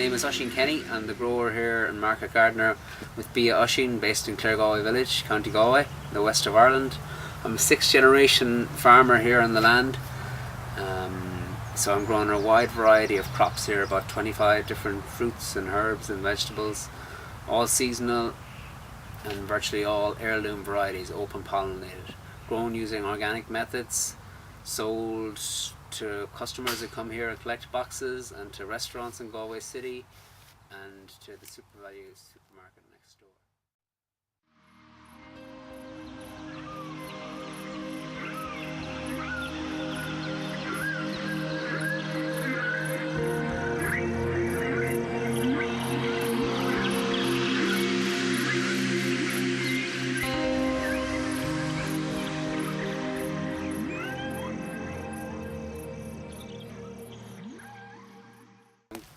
name is Oisin Kenny. I'm the grower here and market gardener with Bia Oisin, based in Claregalway village, County Galway, in the west of Ireland. I'm a 6th generation farmer here on the land. So I'm growing a wide variety of crops here, about 25 different fruits and herbs and vegetables, all seasonal and virtually all heirloom varieties, open pollinated, grown using organic methods, sold to customers who come here and collect boxes, and to restaurants in Galway City, and to the SuperValue supermarket next door.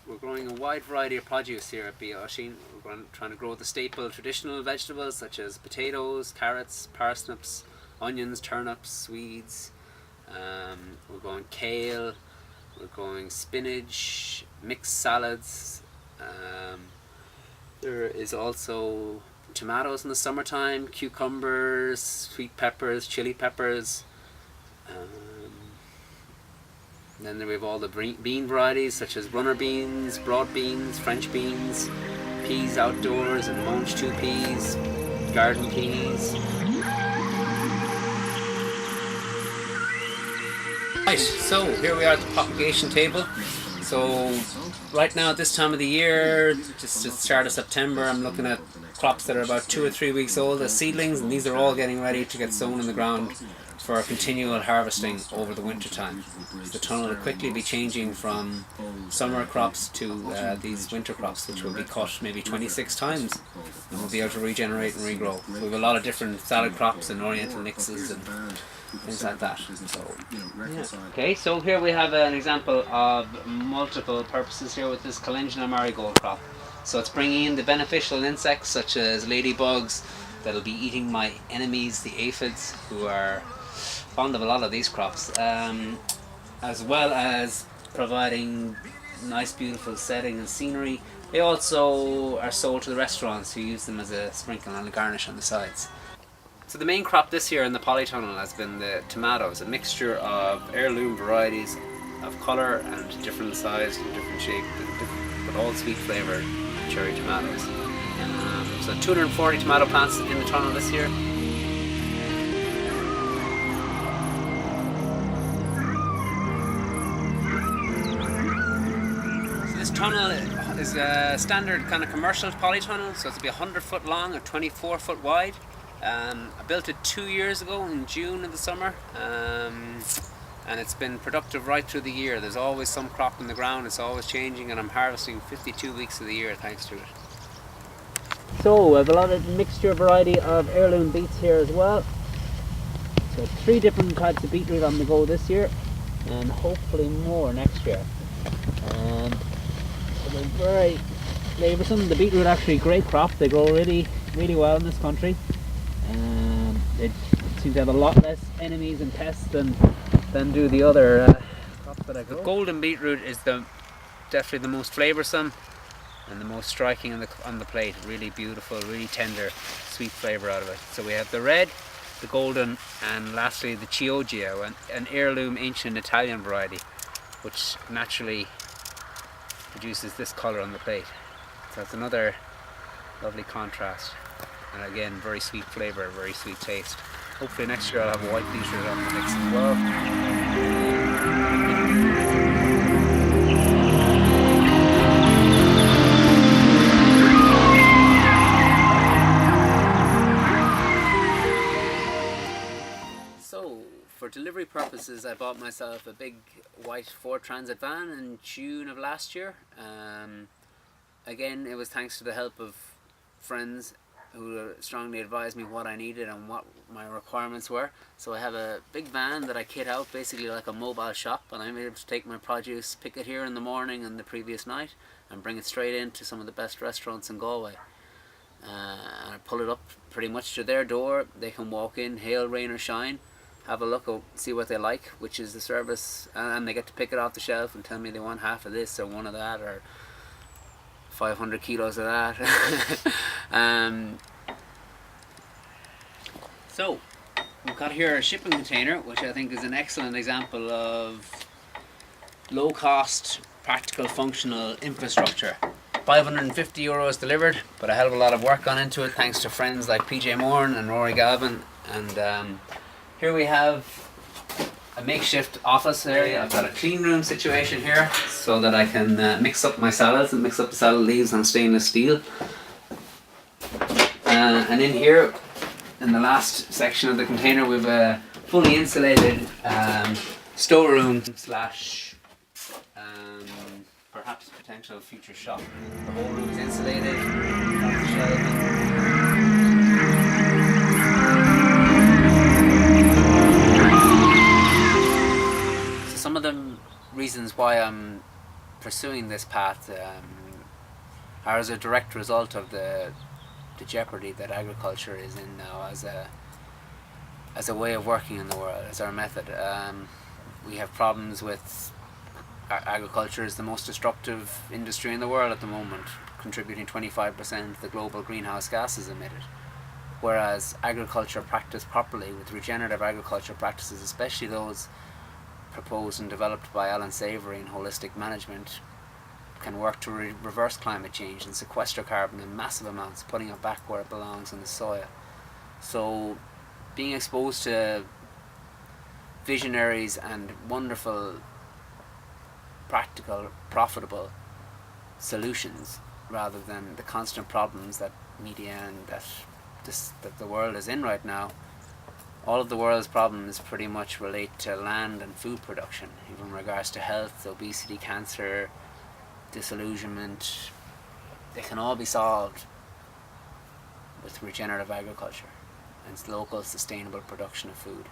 We're growing a wide variety of produce here at Bia Oisin. We're trying to grow the staple traditional vegetables such as potatoes, carrots, parsnips, onions, turnips, swedes. We're growing kale, we're growing spinach, mixed salads. There is also tomatoes in the summertime, cucumbers, sweet peppers, chili peppers. Then we have all the bean varieties such as runner beans, broad beans, French beans, peas outdoors and monge 2 peas, garden peas. Right, so here we are at the propagation table. So right now at this time of the year, just at the start of September, I'm looking at crops that are about 2 or 3 weeks old as seedlings, and these are all getting ready to get sown in the ground for continual harvesting over the winter time. So the tunnel will quickly be changing from summer crops to these winter crops, which will be cut maybe 26 times, and we'll be able to regenerate and regrow. So we have a lot of different salad crops and oriental mixes and things like that. So, yeah. Okay, so here we have an example of multiple purposes here with this calendula marigold crop. So it's bringing in the beneficial insects such as ladybugs that'll be eating my enemies, the aphids, who are fond of a lot of these crops, as well as providing nice beautiful setting and scenery. They also are sold to the restaurants, who use them as a sprinkle and a garnish on the sides. So the main crop this year in the polytunnel has been the tomatoes, a mixture of heirloom varieties of colour and different size and different shape, but all sweet flavoured cherry tomatoes. So 240 tomato plants in the tunnel this year. This tunnel is a standard kind of commercial polytunnel, so it'll be 100 foot long and 24 foot wide. I built it 2 years ago in June of the summer, and it's been productive right through the year. There's always some crop in the ground, it's always changing, and I'm harvesting 52 weeks of the year thanks to it. So we have a lot of mixture variety of heirloom beets here as well. So 3 different types of beetroot on the go this year, and hopefully more next year. So they're very flavoursome. The beetroot actually a great crop. They grow really well in this country. They seem to have a lot less enemies and pests than do the other crops that I grow. The golden beetroot is definitely the most flavoursome and the most striking on the plate. Really beautiful, really tender, sweet flavour out of it. So we have the red, the golden, and lastly the Chioggia, an heirloom ancient Italian variety, which naturally produces this colour on the plate. So it's another lovely contrast, and again very sweet flavour, very sweet taste. Hopefully next year I'll have a white beetroot on the mix as well. For delivery purposes, I bought myself a big white Ford Transit van in June of last year. Again, it was thanks to the help of friends who strongly advised me what I needed and what my requirements were. So I have a big van that I kit out, basically like a mobile shop, and I'm able to take my produce, pick it here in the morning and the previous night, and bring it straight into some of the best restaurants in Galway. And I pull it up pretty much to their door. They can walk in, hail, rain or shine, have a look, see what they like, which is the service, and they get to pick it off the shelf and tell me they want half of this or one of that, or 500 kilos of that. So we've got here a shipping container, which I think is an excellent example of low cost, practical, functional infrastructure. €550 delivered, but a hell of a lot of work gone into it thanks to friends like PJ Moran and Rory Galvin. And here we have a makeshift office area. I've got a clean room situation here so that I can mix up my salads and mix up the salad leaves on stainless steel. And in here, in the last section of the container, we've a fully insulated storeroom slash perhaps potential future shop. The whole room is insulated. So some of the reasons why I'm pursuing this path are as a direct result of the jeopardy that agriculture is in now as a way of working in the world, as our method. We have problems with agriculture is the most destructive industry in the world at the moment, contributing 25% of the global greenhouse gases emitted. Whereas agriculture practiced properly, with regenerative agriculture practices, especially those proposed and developed by Alan Savory in holistic management, can work to reverse climate change and sequester carbon in massive amounts, putting it back where it belongs in the soil. So being exposed to visionaries and wonderful, practical, profitable solutions rather than the constant problems that media and that the world is in right now. All of the world's problems pretty much relate to land and food production, even in regards to health, obesity, cancer, disillusionment. They can all be solved with regenerative agriculture and local sustainable production of food.